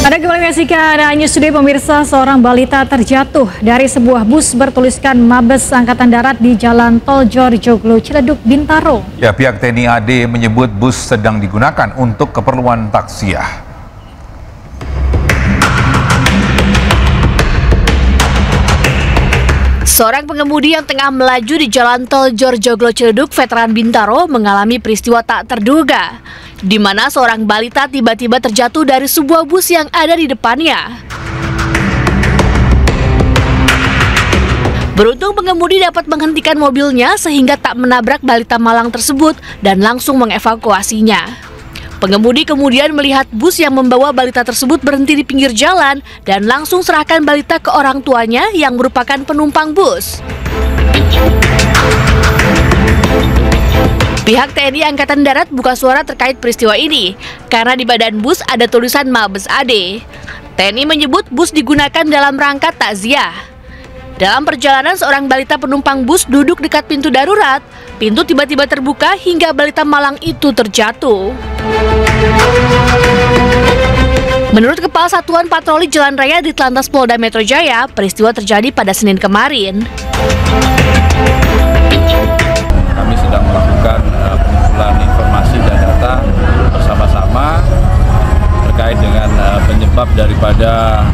Anda kembali menyaksikan News Today, pemirsa. Seorang balita terjatuh dari sebuah bus bertuliskan Mabes Angkatan Darat di Jalan Tol Jorjoglo, Ciledug, Bintaro. Ya, pihak TNI AD menyebut bus sedang digunakan untuk keperluan taksiah. Seorang pengemudi yang tengah melaju di Jalan Tol Jorjoglo Ciledug, Veteran Bintaro, mengalami peristiwa tak terduga, di mana seorang balita tiba-tiba terjatuh dari sebuah bus yang ada di depannya. Beruntung pengemudi dapat menghentikan mobilnya sehingga tak menabrak balita malang tersebut dan langsung mengevakuasinya. Pengemudi kemudian melihat bus yang membawa balita tersebut berhenti di pinggir jalan dan langsung serahkan balita ke orang tuanya yang merupakan penumpang bus. Pihak TNI Angkatan Darat buka suara terkait peristiwa ini karena di badan bus ada tulisan Mabes AD. TNI menyebut bus digunakan dalam rangka takziah. Dalam perjalanan, seorang balita penumpang bus duduk dekat pintu darurat. Pintu tiba-tiba terbuka hingga balita malang itu terjatuh. Menurut Kepala Satuan Patroli Jalan Raya Ditlantas Polda Metro Jaya, peristiwa terjadi pada Senin kemarin. Kami sedang melakukan pengumpulan informasi dan data bersama-sama terkait dengan penyebab daripada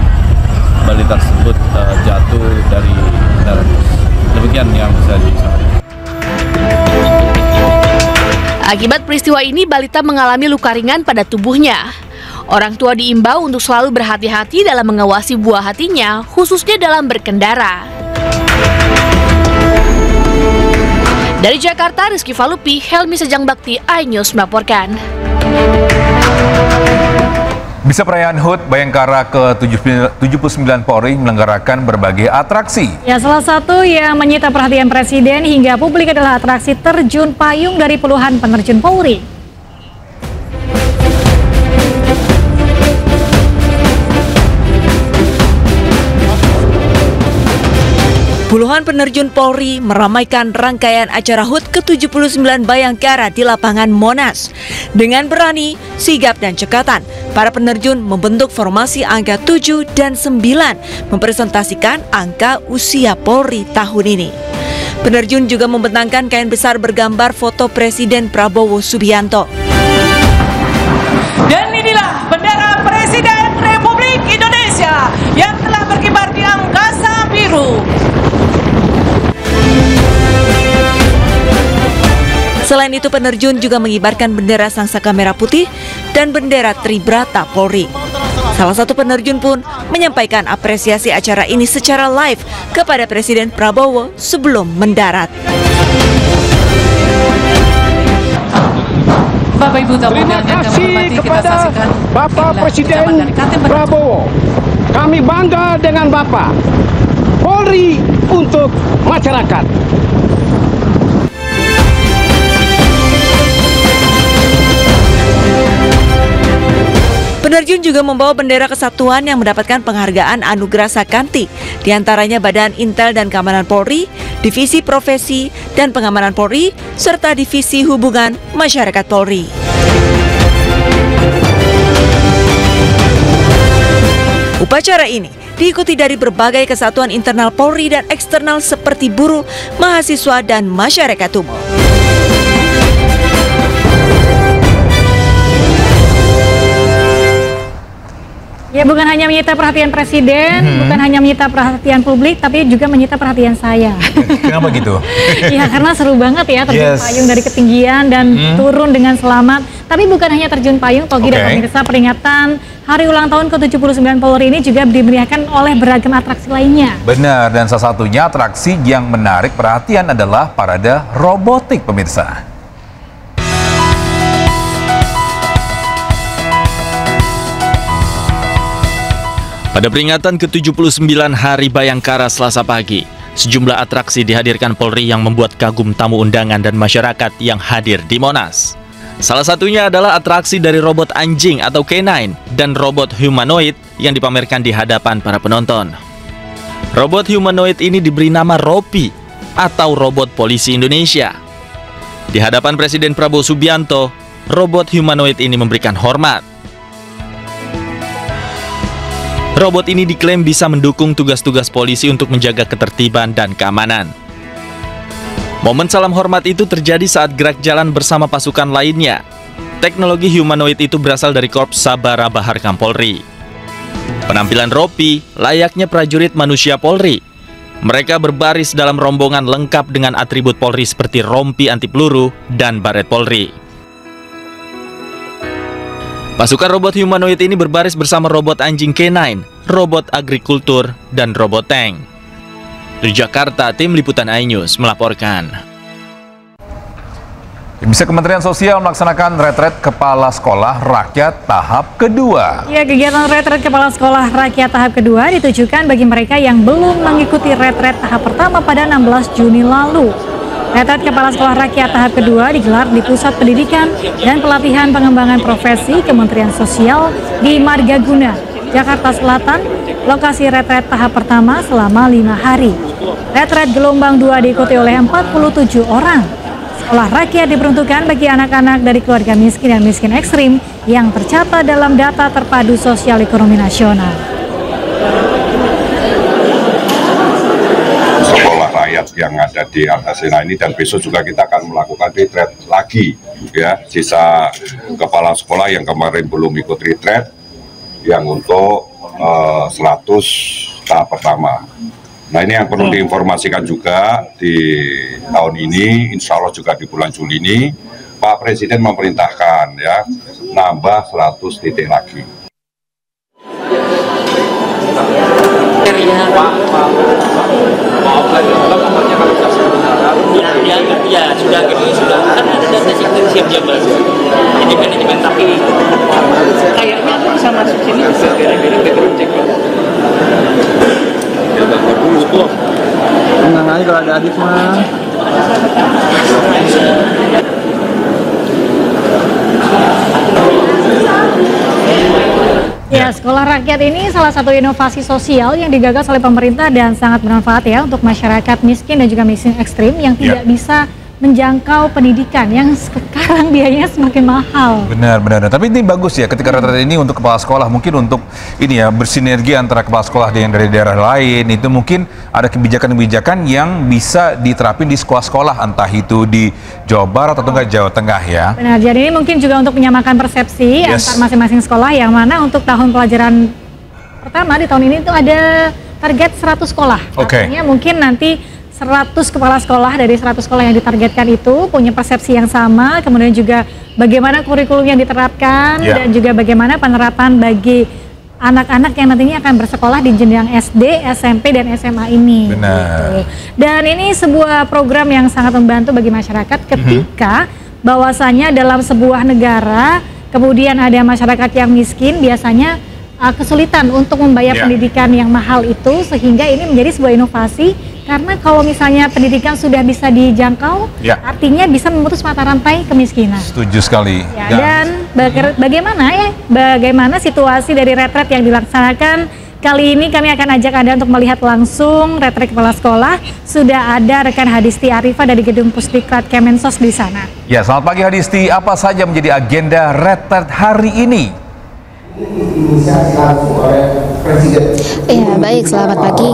balita tersebut jatuh dari kendaraan bus. Demikian yang bisa disampaikan. Akibat peristiwa ini, balita mengalami luka ringan pada tubuhnya. Orang tua diimbau untuk selalu berhati-hati dalam mengawasi buah hatinya, khususnya dalam berkendara. Dari Jakarta, Rizky Falupi, Helmi Sejang Bakti, iNews melaporkan. Bisa perayaan HUT Bayangkara ke-79 Polri menyelenggarakan berbagai atraksi. Ya, salah satu yang menyita perhatian Presiden hingga publik adalah atraksi terjun payung dari puluhan penerjun Polri. Puluhan penerjun Polri meramaikan rangkaian acara HUT ke-79 Bayangkara di lapangan Monas. Dengan berani, sigap, dan cekatan, para penerjun membentuk formasi angka 7 dan 9, mempresentasikan angka usia Polri tahun ini. Penerjun juga membentangkan kain besar bergambar foto Presiden Prabowo Subianto. Dan inilah bendera Presiden Republik Indonesia yang telah berkibar di angkasa biru. Selain itu, penerjun juga mengibarkan bendera Sangsaka Merah Putih dan bendera Tribrata Polri. Salah satu penerjun pun menyampaikan apresiasi acara ini secara live kepada Presiden Prabowo sebelum mendarat. Bapak Ibu tamu terima kasih kepada Bapak Presiden Prabowo. Kami bangga dengan Bapak. Polri untuk masyarakat. Penerjun juga membawa bendera kesatuan yang mendapatkan penghargaan Anugerah Sakanti, diantaranya Badan Intel dan Keamanan Polri, Divisi Profesi dan Pengamanan Polri, serta Divisi Hubungan Masyarakat Polri. Upacara ini diikuti dari berbagai kesatuan internal Polri dan eksternal seperti buruh, mahasiswa, dan masyarakat umum. Ya, bukan hanya menyita perhatian Presiden, bukan hanya menyita perhatian publik, tapi juga menyita perhatian saya. Kenapa gitu? Ya, karena seru banget ya terjun payung dari ketinggian dan turun dengan selamat. Tapi bukan hanya terjun payung, Togi dan pemirsa, peringatan Hari Ulang Tahun ke-79 Polri ini juga dimeriahkan oleh beragam atraksi lainnya. Benar, dan salah satunya atraksi yang menarik perhatian adalah parade robotik, pemirsa. Pada peringatan ke-79 Hari Bayangkara Selasa pagi, sejumlah atraksi dihadirkan Polri yang membuat kagum tamu undangan dan masyarakat yang hadir di Monas. Salah satunya adalah atraksi dari robot anjing atau K9 dan robot humanoid yang dipamerkan di hadapan para penonton. Robot humanoid ini diberi nama Ropi atau robot polisi Indonesia. Di hadapan Presiden Prabowo Subianto, robot humanoid ini memberikan hormat. Robot ini diklaim bisa mendukung tugas-tugas polisi untuk menjaga ketertiban dan keamanan. Momen salam hormat itu terjadi saat gerak jalan bersama pasukan lainnya. Teknologi humanoid itu berasal dari Korps Sabara Baharkam Polri. Penampilan Ropi layaknya prajurit manusia Polri. Mereka berbaris dalam rombongan lengkap dengan atribut Polri seperti rompi anti peluru dan baret Polri. Pasukan robot humanoid ini berbaris bersama robot anjing K9, robot agrikultur, dan robot tank. Di Jakarta, Tim Liputan iNews melaporkan. Bisa Kementerian Sosial melaksanakan retret Kepala Sekolah Rakyat tahap kedua. Ya, kegiatan retret Kepala Sekolah Rakyat tahap kedua ditujukan bagi mereka yang belum mengikuti retret tahap pertama pada 16 Juni lalu. Retret Kepala Sekolah Rakyat tahap kedua digelar di Pusat Pendidikan dan Pelatihan Pengembangan Profesi Kementerian Sosial di Margaguna, Jakarta Selatan. Lokasi retret tahap pertama selama 5 hari. Retret gelombang 2 diikuti oleh 47 orang. Sekolah rakyat diperuntukkan bagi anak-anak dari keluarga miskin dan miskin ekstrim yang tercatat dalam data terpadu sosial ekonomi nasional. Sekolah rakyat yang ada di Antasena ini, dan besok juga kita akan melakukan retret lagi, ya, sisa kepala sekolah yang kemarin belum ikut retret yang untuk 100 tahap pertama. Nah, ini yang perlu diinformasikan juga di tahun ini, insya Allah juga di bulan Juli ini, Pak Presiden memerintahkan ya nambah 100 titik lagi. Ya, sudah kan ada data siap jabal. Ini kan tapi kayaknya bisa masuk sini gara-gara background check. Tenang aja kalau ada Adit mah. Ya, sekolah rakyat ini salah satu inovasi sosial yang digagas oleh pemerintah dan sangat bermanfaat ya untuk masyarakat miskin dan juga miskin ekstrim yang tidak bisa menjangkau pendidikan yang sekarang biayanya semakin mahal. Benar. Tapi ini bagus ya ketika retret ini untuk kepala sekolah, mungkin untuk ini ya bersinergi antara kepala sekolah yang dari daerah lain, itu mungkin ada kebijakan-kebijakan yang bisa diterapin di sekolah-sekolah, entah itu di Jawa Barat atau enggak Jawa Tengah ya. Benar, jadi ini mungkin juga untuk menyamakan persepsi antar masing-masing sekolah, yang mana untuk tahun pelajaran pertama di tahun ini itu ada target 100 sekolah. Artinya mungkin nanti 100 kepala sekolah dari 100 sekolah yang ditargetkan itu punya persepsi yang sama, kemudian juga bagaimana kurikulum yang diterapkan dan juga bagaimana penerapan bagi anak-anak yang nantinya akan bersekolah di jenjang SD, SMP, dan SMA ini. Benar. Gitu. Dan ini sebuah program yang sangat membantu bagi masyarakat ketika bahwasanya dalam sebuah negara kemudian ada masyarakat yang miskin, biasanya kesulitan untuk membayar pendidikan yang mahal itu, sehingga ini menjadi sebuah inovasi. Karena kalau misalnya pendidikan sudah bisa dijangkau, artinya bisa memutus mata rantai kemiskinan. Setuju sekali. Ya, dan bagaimana situasi dari retret yang dilaksanakan kali ini, kami akan ajak Anda untuk melihat langsung retret kepala sekolah. Sudah ada rekan Hadisti Arifah dari Gedung Pusdiklat Kemensos di sana. Ya, selamat pagi Hadisti. Apa saja menjadi agenda retret hari ini? Ya, baik, selamat pagi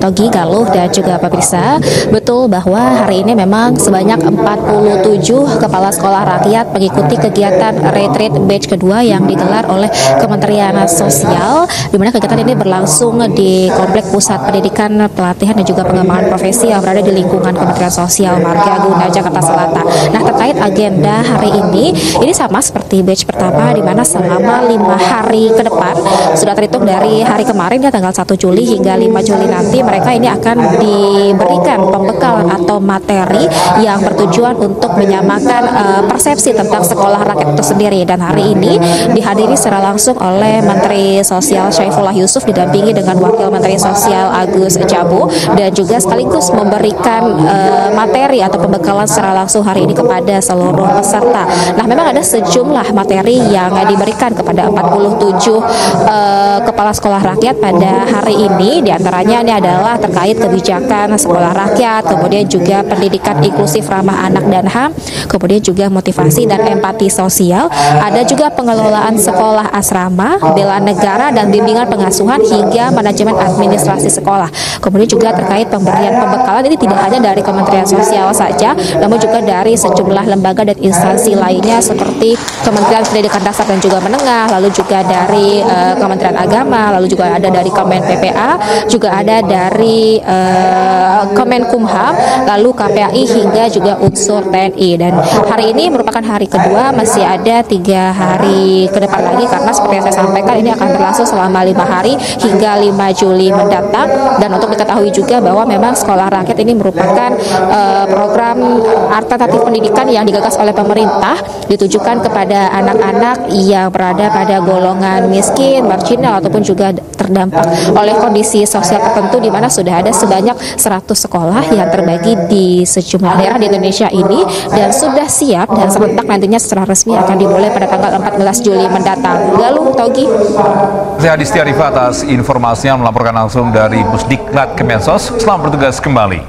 Togi, Galuh, dan juga pemirsa. Betul bahwa hari ini memang sebanyak 47 kepala sekolah rakyat mengikuti kegiatan retreat batch kedua yang digelar oleh Kementerian Sosial, di mana kegiatan ini berlangsung di Komplek Pusat Pendidikan, Pelatihan, dan juga Pengembangan Profesi yang berada di lingkungan Kementerian Sosial Margaguna, Jakarta Selatan. Nah, terkait agenda hari ini sama seperti batch pertama, di mana selama 5 hari ke depan sudah terhitung dari hari kemarin ya, tanggal 1 Juli hingga 5 Juli nanti, mereka ini akan diberikan pembekalan atau materi yang bertujuan untuk menyamakan persepsi tentang sekolah rakyat itu sendiri. Dan hari ini dihadiri secara langsung oleh Menteri Sosial Syaifullah Yusuf didampingi dengan Wakil Menteri Sosial Agus Jabo, dan juga sekaligus memberikan materi atau pembekalan secara langsung hari ini kepada seluruh peserta. Nah, memang ada sejumlah materi yang diberikan kepada 47 kepala sekolah rakyat pada hari ini. Diantaranya ini adalah terkait kebijakan sekolah rakyat, kemudian juga pendidikan inklusif ramah anak dan HAM, kemudian juga motivasi dan empati sosial. Ada juga pengelolaan sekolah asrama, bela negara dan bimbingan pengasuhan hingga manajemen administrasi sekolah. Kemudian juga terkait pemberian pembekalan ini tidak hanya dari Kementerian Sosial saja, namun juga dari sejumlah lembaga dan instansi lainnya seperti Kementerian Pendidikan Dasar dan juga Menengah, lalu juga dari Kementerian Agama, lalu juga ada dari Kemen PPA, juga ada dari Kemenkumham, lalu KPAI hingga juga unsur TNI. Dan hari ini merupakan hari kedua, masih ada 3 hari ke depan lagi karena seperti yang saya sampaikan ini akan berlangsung selama 5 hari hingga 5 Juli mendatang. Dan untuk diketahui juga bahwa memang sekolah rakyat ini merupakan program alternatif pendidikan yang digagas oleh pemerintah, ditujukan kepada anak-anak yang berada pada golongan miskin, marginal ataupun juga terdampak oleh kondisi sosial tertentu, di mana sudah ada sebanyak 100 sekolah yang terbagi di sejumlah daerah di Indonesia ini dan sudah siap dan serentak nantinya secara resmi akan dimulai pada tanggal 14 Juli mendatang. Lalu Togi. Saya Adistia Rifa atas informasinya melaporkan langsung dari Pusdiklat Kemensos. Selamat bertugas kembali.